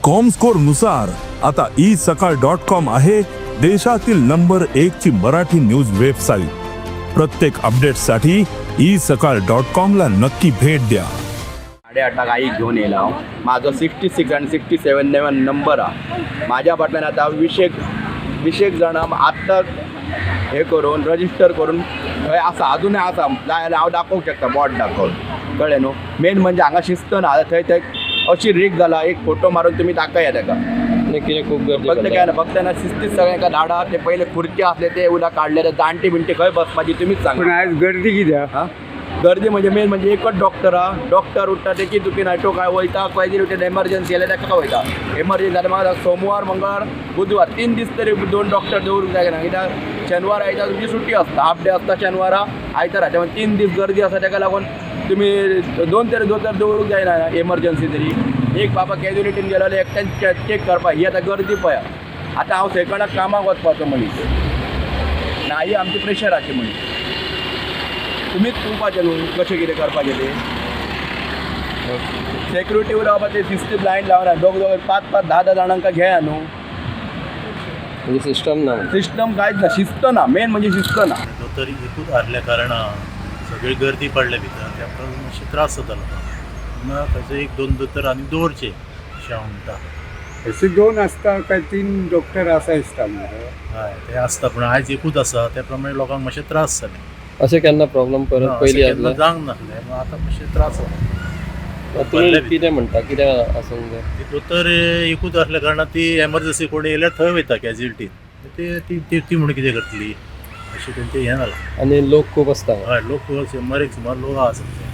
Comscore नुसार आता isakal.com आहे देशातील नंबर 1 ची मराठी न्यूज वेबसाईट। प्रत्येक अपडेटसाठी isakal.com ला नक्की भेट द्या। 8:30 आई घेऊन येयला माझो 66 आणि 67 नंबर हा। माझ्या फाटल्यान आता 20 जण आत्ता हे करून रजिस्टर करून थंय आसा, अजूनय आसा, जाय जाल्यार हांव दाखोवंक शकता, बोट दाखोवन, कळ्ळें न्हू। मेन म्हणजे हांगा शिस्त ना, थंय अशी रीक जाला, एक फोटो मारून तुमी दाखया ताका, कितें खूब गर्दी फक्त काय ना, फक्त ना शिस्तीत सगळ्यांका धाडा। ते पहिले खुर्ची असले ते उद्या काढले, जाणटी बिणटी खंय बसपाची तुमीच पण सांगा। आज गर्दी कित्याक? हां, गर्दी म्हणजे मेन म्हणजे एकच डॉक्टर हा। डॉक्टर उठता ते की चुकी नाही, तो काय वयता पाहिजे उठे एमर्जन्सी आल्या ताका वयता। एमर्जन्सी जाल्यार म्हाका सोमवार मंगळवार बुधवार 3 दीस तरी 2 डॉक्टर दवरूंक जाय ना, कित्याक शेनवार आयतार तुमची सुट्टी असता, हाफ डे असता शेनवारा आयतारा, त्यामुळे 3 दीस गर्दी आसा, ताका लागून तुम्ही 2 तरी दोतोर दवरूंक जायना एमर्जन्सी तरी। एक बाबा कॅज्युलिटीन गेलो जाल्यार एकट्यान चेक करपाक, ही आतां गर्दी पळया। आतां हांव सेकंडाक कामाक वचपाचो मनीस ना, ही आमची प्रेशराची मनीस, तुमीच पळोवपाचें न्हू कशें कितें करपाचें तें। सेक्युरिटी रावपा ते शिस्तीत लायन लावना, दोग 5-5, 10 जाणांका घेया न्हू, म्हणजे सिस्टम ना, सिस्टम कांयच ना, शिस्त ना, मेन म्हणजे शिस्त ना। तरी एकूच हारल्या कारणान सगळी गर्दी पडल्या भितर, तेका मातशे त्रास जाता लोकांक। ताचो 1-2 दोतोर आनी दवरचे अशें हांव म्हणटा। अशे 2 आसता काय 3 डॉक्टर आसा दिसता मरे? हय ते आसता, पूण आयज एकूच आसा, त्या प्रमाणे लोकांक मातशे त्रास जाले। अशें केन्ना प्रॉब्लम परत पयलीं केन्ना आसले? जावंक नासलें, पूण आतां मातशे त्रास जाता। तुमी कितें म्हणटा, कितें आसूंक जाय? ती दोतोर एकूच आसल्या कारणान ती एमर्जन्सी कोणी येयल्यार थंय वयता कॅज्युलिटीन, ती म्हणून कितें करतली अशें तेंचें हें जालां। आनी लोक खूब आसता? हय, लोक 100 सुमार लोक आसा।